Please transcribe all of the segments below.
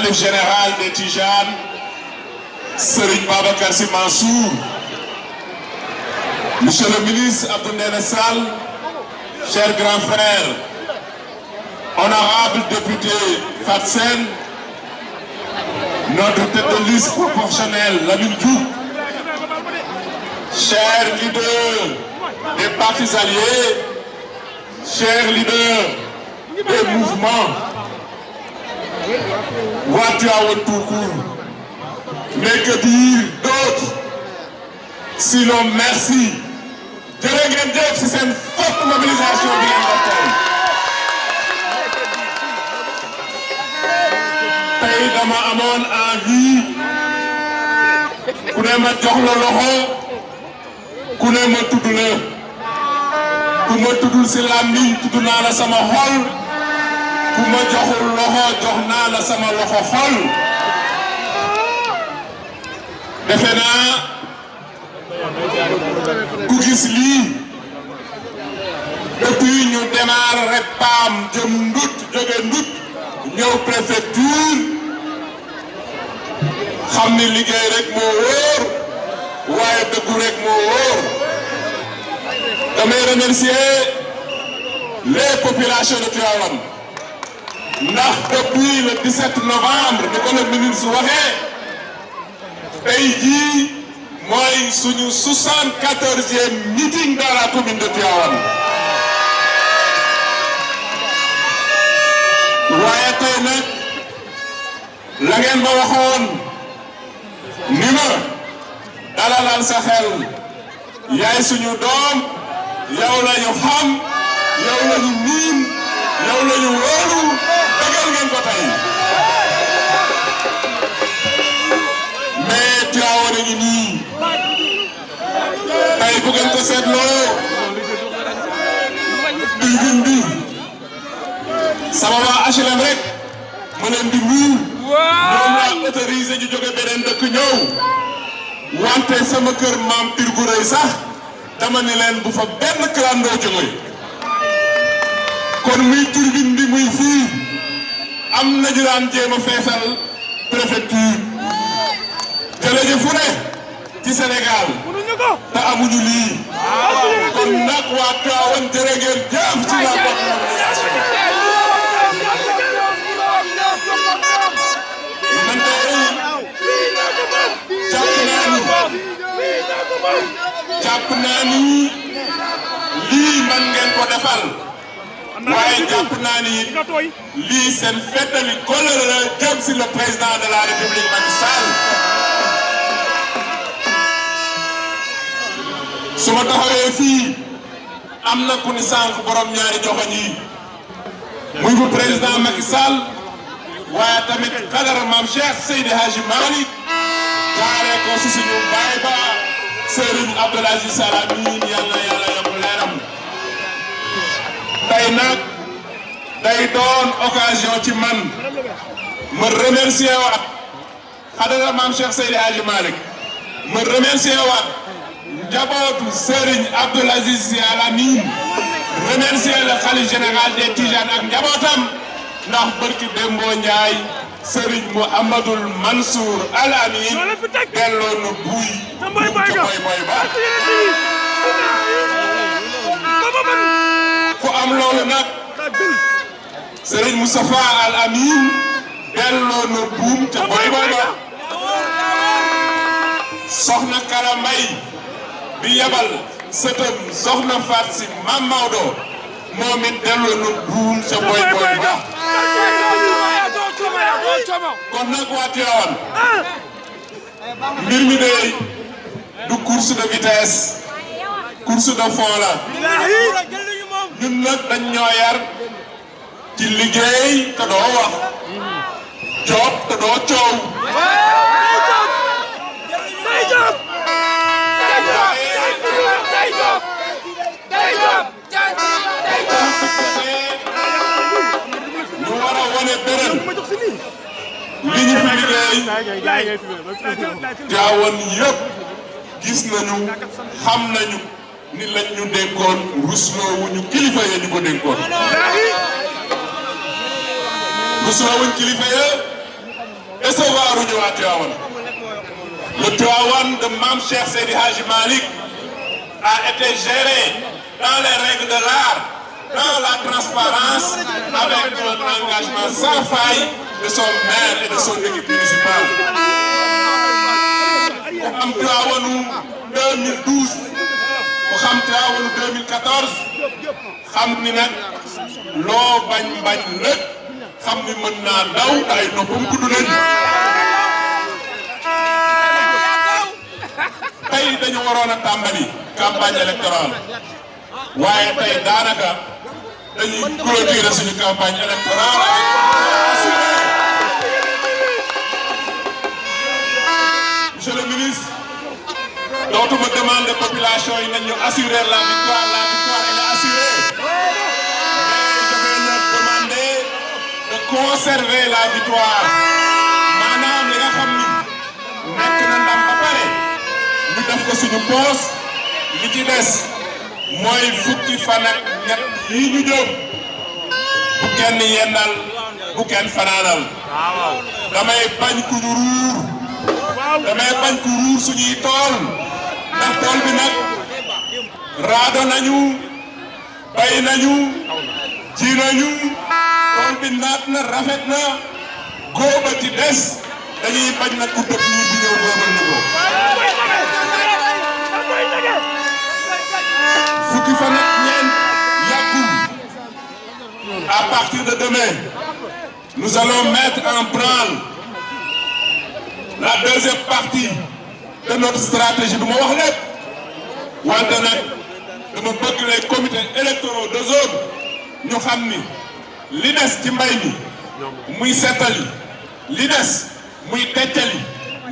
Khalife général des Tijanes, Serigne Babacar Sy Mansour, Monsieur le ministre Abdou Ndéné Sall, chers grands frères, honorable député Fat Sène, notre tête de liste proportionnelle, Lamine Diouf, chers leaders des partis alliés, chers leaders des mouvements, Tivaouane tout court, mais que dire d'autre sinon merci. jërë ngeen jëf si seen forte mobilisation bi ngeen def tey dama amoon envie ku ne ma jox la loxo ku ne ma tudd la ku ma tuddul si làmmiñ tudd naa la sama xol ku ma joxul loxo jox naa la sama loxo xol defe naa ku gis lii depuis ñu démarré PAM jëm Ndut jóge Ndut ñëw préfecture xam ni liggéey rek moo wóor waaye dëggu rek moo wóor damay remercier les populations de Tivaouane ndax depuis le 17 novembre ni ko le ministre waxee tey jii mooy suñu 74e meeting dans la commune de Tivaouane waaye tey nag la ngeen ma waxoon ni ma dalalal sa xel yaay suñu doom yow la ñu xam yow la ñu miin yow la ñu wóolu dëggal ngeen ko tey mais Tivaouane ngi nii tey bu ngeen ko seetloo bi sama waa HLM rek ma leen di nuyu ñoom laa autorisé ñu jóge beneen dëkk ñëw wante sama kër maam Birgu Rëy sax dama ni leen bu fa benn clando jóge kon muy turbine bi muy fii am nañu daan jéem a feesal préfecture jële fu ne ci Sénégal te amuñu lii kon nag waa Tivaouane jërë ngeen jëf ci la bokk mobilisation man tey jàpp naa ni lii man ngeen ko defal waaye jàpp naa ni lii seen fettali kóllëre la jëm si le président de la République Macky Sall su ma taxawee fii am na ku ni sànq borom ñaari joxoñ yi muy bu président Macky Sall waaye tamit xadara maam Cheikh Seydi Hadji Malick jaaree ko si suñu baay ba Serigne Abdoul Aziz Sy Al Amine yàlla yàlla yokk leeram tey nag day doon occasion ci man ma remercier waat xadara maam Cheikh Seydi Hadji Malick ma remercier waat njabootu Serigne Abdoul Aziz Sy Al Amine remercier le khalife général des Tijanes ak njabootam ndax barki Dembo Ndiaye Serigne Mouhamadoul Mansour Al Amine delloo na buy ca boy boy ba ku am loolu nag Serigne Moustapha Al Amine delloo na buum ca boy boy ba soxna Kala Mbay bi yabal sëtëm soxna Faat Si Mam Maodo moom it delloo na buum ca boy boy ba kon nag waa Tivaouane mbir mi de du course de vitesse course de fond la ñun nag dañ ñoo yar ci liggéey te doo wax job te doo coow ñu war a wane beneen li ñu fi liggéey Tivaouane yëpp gis nañu xam nañu ni lañ ñu dénkoon rusloo wuñu kilifa ya ñu ko dénkoon rusloo wuñ kilifa ya décevoir uñu waa Tivaouane. Le Tivaouane de Mame Cheikh Seydi Hadji Malick a été géré dans les règles de l'art, dans la transparence, avec un engagement sans faille de son maire et de son équipe municipale. Ku xam Tivaouane 2012 ku xam Tivaouane 2014 xam ni nag loo bañ nag xam ni mën naa daw ay noppam gudd nañ. tey dañu waroon a tàmbali campagne électorale waaye tey daanaka dañuy clôturer suñu campagne électorale. Monsieur le ministre, dootuma demander population yi nañ ñu assurer la victoire elle est assurée. Mais je vais leur demander de conserver la victoire. maanaam li nga xam ni nekk na ndam ba pare ñu def ko suñu poos li ci des mooy fukki fan ak ñett yi ñu jëm bu kenn yendal bu kenn fanaanal. damay bañ ku ñu ruur. damay bañ ku ruur suñuy tool ndax tool bi nag raado nañu bay nañu ji nañu tool bi naat na rafet na góoba ci des dañuy bañ nag ku dëpp ñi bi ñëw góobal ñu ko. fukki fan ak ñeent yàggul. À partir de demain nous allons mettre en branle la deuxième partie de notre stratégie. du ma wax lépp wante nag dama bëgg les comités électoraux de zone ñu xam ni li des ci mbay mi muy seetali li des muy teccali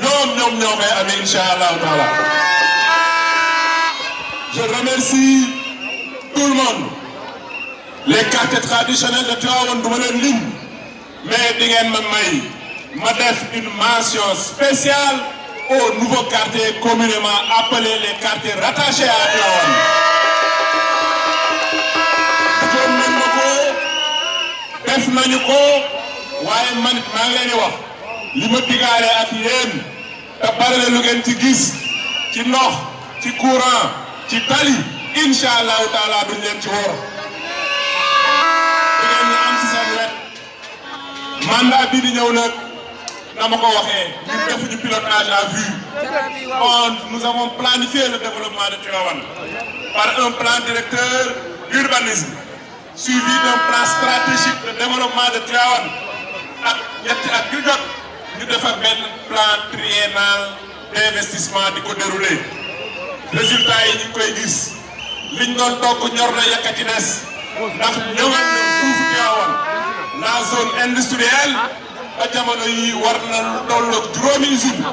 ñoom ñoo koy amee incha allahu taala. Je remercie tout le monde. Les quartiers traditionnels de Tivaouane du ma leen lim mais di ngeen ma def une mention spéciale aux nouveaux quartiers communément appelés les quartiers rattachés à Tivaouane. joon nañ ma ko def nañu ko waaye man it maa ngi leen di wax li ma digaale ak yéen te bare lu ngeen ci gis ci ndox ci courant ci tali incha allahu taala duñ leen ci wóor. di ngeen ñu am si seen wet mandat bii di ñëw nag na ma ko waxee ñun defuñu pilotage à vue. Nous avons planifié le développement de Tivaouane par un plan directeur d'urbanisme suivi d'un plan stratégique de développement de Tivaouane ak ñetti at yu jot ñu defar benn plan triennal d'investissement di ko dérouler. résultat yi ñu ngi koy gis liñ doon togg ñor na yàkka ci des ndax ñëwaat na suufu Tivaouane la zone industrielle ba jamono yi war na lu tolloog juróomi usine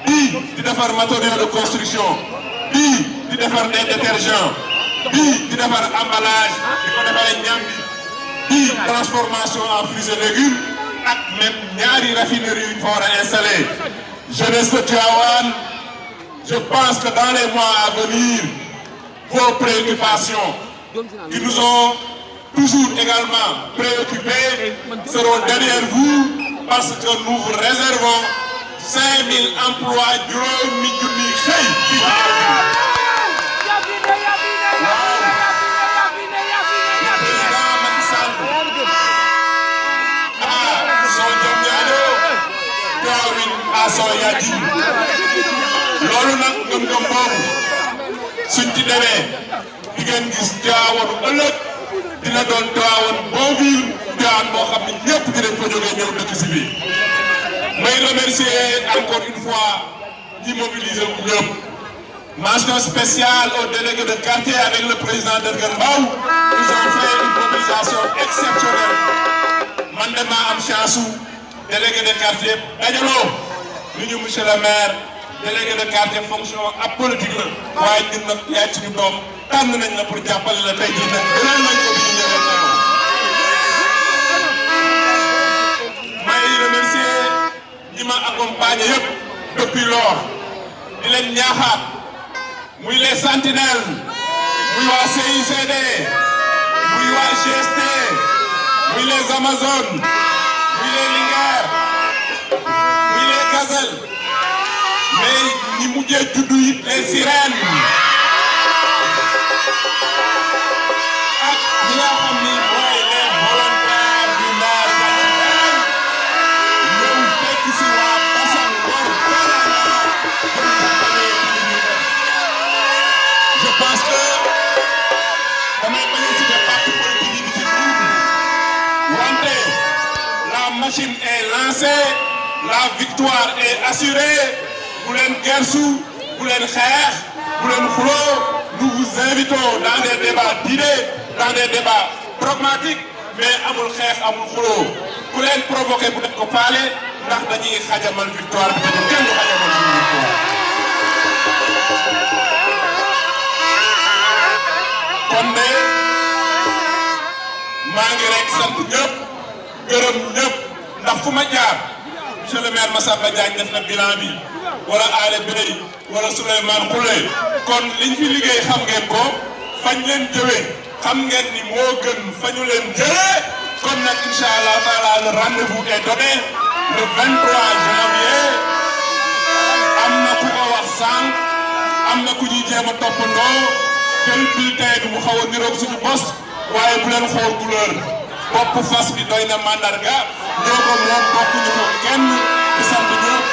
bii di defar matériaux de construction bii di defar des détergents bii di defar emballage di ko defaree ñam bii transformation en fruits et légumes ak même ñaari raffinerie yu ñu fa war a installé. jeunesse de Tivaouane, je pense que dans les mois à venir vos préoccupations qui nous ont toujours également préoccupés seront derrière vous parce que nous vous réservons 5000 emplois juróomi junni xëy fii ci président Macky Sall son jom ñaajo Tivaouane à son yaji loolu nag ngëm-ngëm boobu suñ ci demee di ngeen gis Tivaouane ëllëg dina doon Tivaouane boo biir Tivaouane boo xam ne ñëpp dinañ ko jógee ñëw dëkk si biir. may remercier encore une fois ñi mobiliser wu ñëpp. mention spéciale aux délégués de quartier avec le président Derguel Mbaw. Ils ont fait une mobilisation exceptionnelle. man de maa am chance délégué de quartier dajaloo ni ñu monsieur le maire délégué de quartier fonction apolitique la waaye ñun nag yaay suñu doom tànn nañ la pour jàppale la tey jii nag gënal nañ ko bi ñu ñëwee teew. may remercier ñi ma accompagné yëpp depuis lors di leen ñaaxaat muy les sentinelles muy waa CICD muy waa GST muy les Amazones muy les Linguère naturel mais ñi mujjee juddu it les sirènes ak ñi nga xam ni mooy les volontaires du maire Gandiaye ñëw fekk si waa Bassang Ngor Kolda pour jàppale ci li ñuy def. Je pense que damay bañ a citer parti politique yi di ci dugg wante la machine est lancée, la victoire est assurée. Bu leen gersu bu leen xeex bu leen xuloo nous vous invitons dans des débats d'idées dans des débats pragmatiques mais amul xeex amul xuloo ku leen provoqué bu leen ko faale ndax dañuy xajamal victoire bi te kenn du xajamal suñu victoire. kon de maa ngi rek sant ñëpp gërëm ñëpp ndax fu ma jaar monsieur le maire Massamba Diagne def na bilan bi wala Aale Bey wala Souleymane Khoule kon liñ fi liggéey xam ngeen ko fañ leen jëwee xam ngeen ni moo gën fañu leen jëlee kon nag incha allah taala le rendez-vous est donné le 23 janvier am na ku ko wax sànq am na ku ñuy jéem a toppandoo jël bulletin bi mu xaw a niroog suñu bos waaye bu leen xool couleur bopp fas bi doy na mandarga ñoo ko moom bokkuñu ko kenn di sant ñëpp